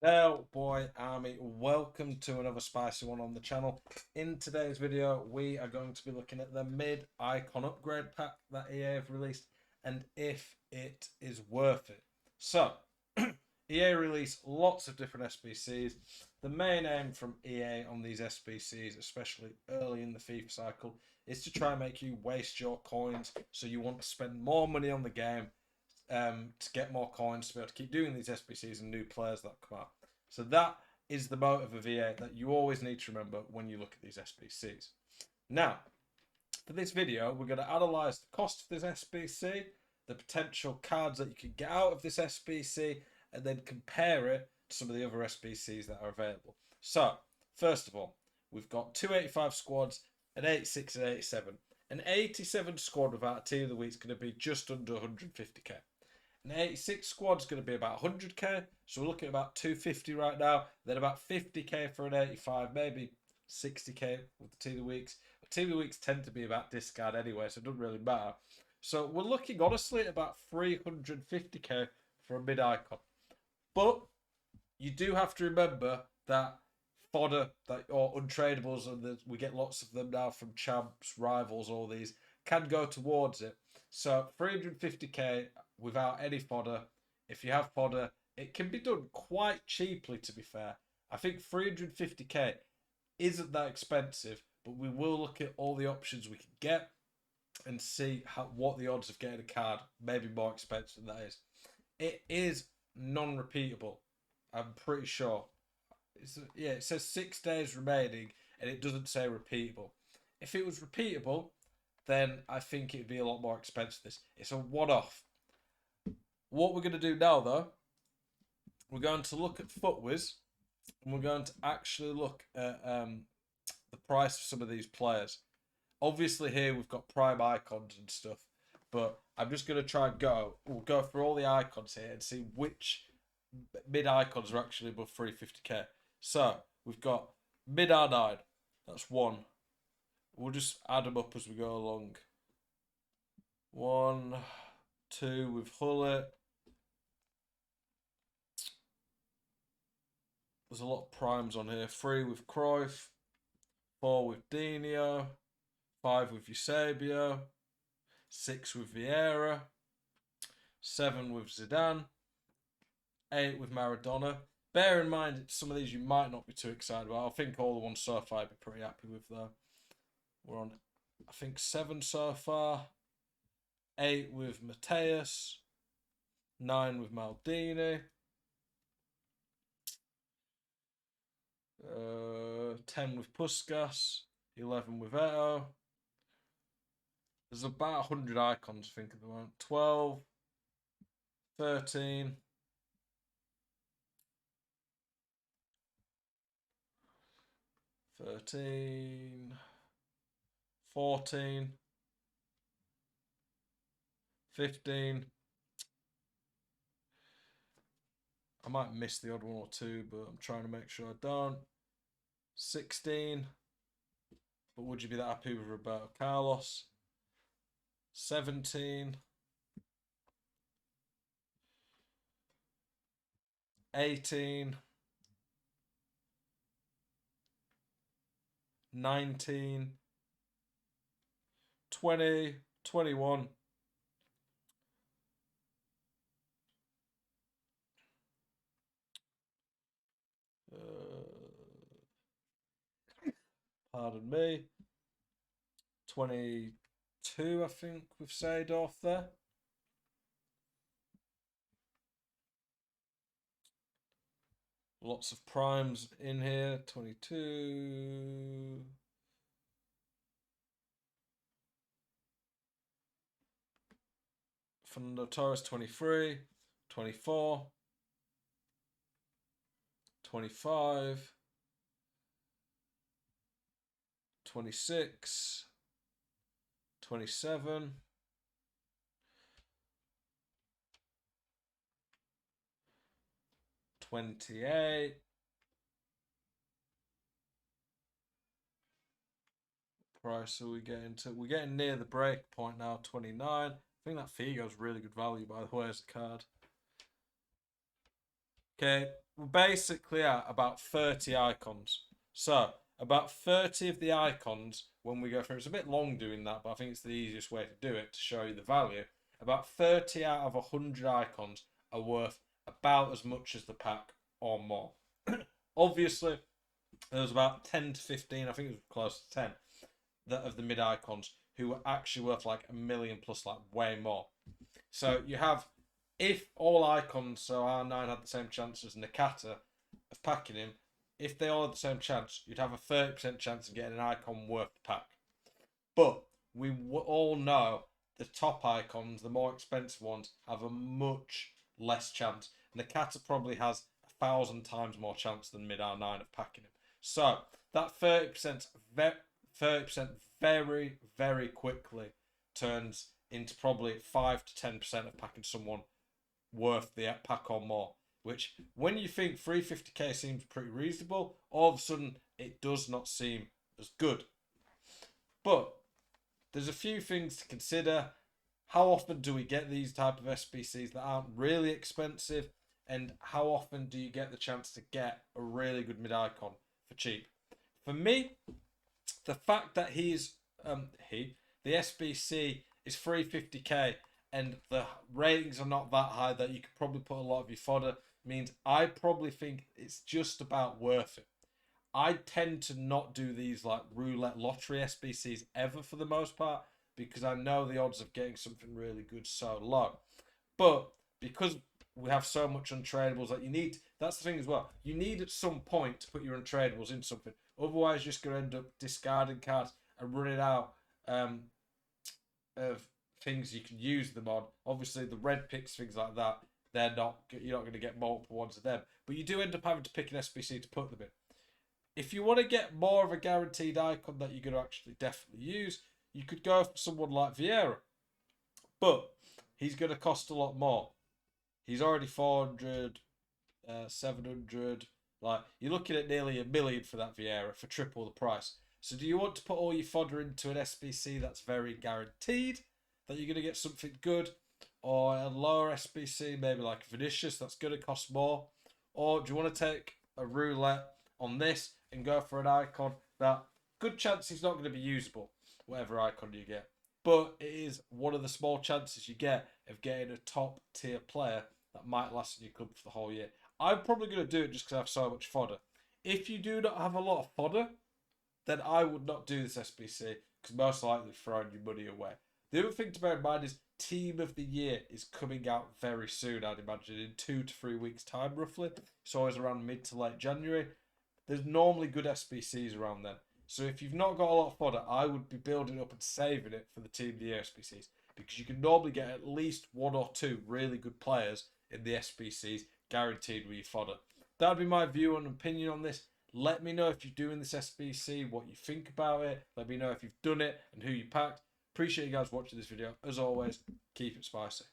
Hello, boy army. Welcome to another spicy one on the channel. In today's video, we are going to be looking at the Mid Icon upgrade pack that EA have released and if it is worth it. So, EA released lots of different SBCs. The main aim from EA on these SBCs, especially early in the FIFA cycle, is to try and make you waste your coins. So you want to spend more money on the game to get more coins to be able to keep doing these SBCs and new players that come out. So that is the motive of EA that you always need to remember when you look at these SBCs. Now, for this video, we're going to analyse the cost of this SBC, the potential cards that you can get out of this SBC, and then compare it to some of the other SBCs that are available. So, first of all, we've got 285 squads, an 86 and 87. An 87 squad without a team of the week is going to be just under 150k. An 86 squad is going to be about 100k, so we're looking at about 250 right now. Then about 50k for an 85, maybe 60k with the team of the weeks. But team of the weeks tend to be about discard anyway, so it doesn't really matter. So we're looking honestly at about 350k for a mid icon. But you do have to remember that fodder that or untradables, and we get lots of them now from champs, rivals, all these can go towards it. So 350k without any fodder. If you have fodder, it can be done quite cheaply, to be fair. I think 350k isn't that expensive, but we will look at all the options we can get and see what the odds of getting a card maybe more expensive than that is. It is non-repeatable, I'm pretty sure. It says 6 days remaining and it doesn't say repeatable. If it was repeatable, then I think it'd be a lot more expensive. It's a one-off. What we're going to do now, though, we're going to look at Footwiz, and we're going to actually look at the price of some of these players. Obviously, here we've got prime icons and stuff, but I'm just going to try and we'll go through all the icons here and see which mid icons are actually above 350k. So, we've got mid R9, that's one. We'll just add them up as we go along. 1, 2 with Hullet. There's a lot of primes on here. 3 with Cruyff. 4 with Dino. 5 with Eusebio. 6 with Vieira. 7 with Zidane. 8 with Maradona. Bear in mind, some of these you might not be too excited about. I think all the ones so far I'd be pretty happy with, though. We're on, I think, 7 so far. 8 with Mateus. 9 with Maldini. 10 with Puskas. 11 with Eto'o. There's about 100 icons, I think, at the moment. 12. 13. 13. 14. 15. I might miss the odd one or two, but I'm trying to make sure I don't. 16. But would you be that happy with Roberto Carlos? 17. 18. 19. 20. 21. Pardon me. 22, I think, with Seedorf there. Lots of primes in here. 22. Fernando Torres, 23. 24. 25. 26. 27. 28. Price are we getting to? We're getting near the break point now, 29. I think that Figo's really good value, by the way, as a card. Okay, we're basically at about 30 icons. So about 30 of the icons, when we go through, it's a bit long doing that, but I think it's the easiest way to do it to show you the value. About 30 out of 100 icons are worth about as much as the pack or more. Obviously, there was about 10 to 15, I think it was close to 10, that of the mid icons who were actually worth like a million plus, like way more. So you have, if all icons, so R9 had the same chance as Nakata of packing him, if they all had the same chance, you'd have a 30% chance of getting an icon worth the pack. But we all know the top icons, the more expensive ones, have a much less chance. Nakata probably has 1,000 times more chance than mid R9 of packing him. So that 30% very, very quickly turns into probably 5 to 10% of packing someone worth the pack or more. Which, when you think 350k seems pretty reasonable, all of a sudden it does not seem as good. But there's a few things to consider. How often do we get these type of SBCs that aren't really expensive? And how often do you get the chance to get a really good mid-icon for cheap? For me, the fact that the SBC is 350k and the ratings are not that high that you could probably put a lot of your fodder means I probably think it's just about worth it. I tend to not do these like roulette lottery SBCs ever for the most part because I know the odds of getting something really good so low. But because we have so much untradables that you need, that's the thing as well. You need at some point to put your untradables in something. Otherwise, you're just going to end up discarding cards and running out of things you can use them on. Obviously, the red picks, things like that, you're not going to get multiple ones of them. But you do end up having to pick an SBC to put them in. If you want to get more of a guaranteed icon that you're going to actually definitely use, you could go for someone like Vieira. But he's going to cost a lot more. He's already 400, 700. Like, you're looking at nearly $1 million for that Vieira for triple the price. So do you want to put all your fodder into an SBC that's very guaranteed that you're going to get something good? Or a lower SBC, maybe like Vinicius, that's going to cost more? Or do you want to take a roulette on this and go for an icon that good chance he's not going to be usable, whatever icon you get? But it is one of the small chances you get of getting a top tier player that might last in your club for the whole year. I'm probably going to do it just because I have so much fodder. If you do not have a lot of fodder, then I would not do this SBC because most likely throwing your money away. The other thing to bear in mind is Team of the Year is coming out very soon, I'd imagine, in 2 to 3 weeks' time, roughly. It's always around mid to late January. There's normally good SBCs around then. So if you've not got a lot of fodder, I would be building up and saving it for the Team of the Year SBCs because you can normally get at least 1 or 2 really good players in the SBCs guaranteed with your fodder. That would be my view and opinion on this. Let me know if you're doing this SBC, what you think about it. Let me know if you've done it and who you packed. Appreciate you guys watching this video. As always, keep it spicy.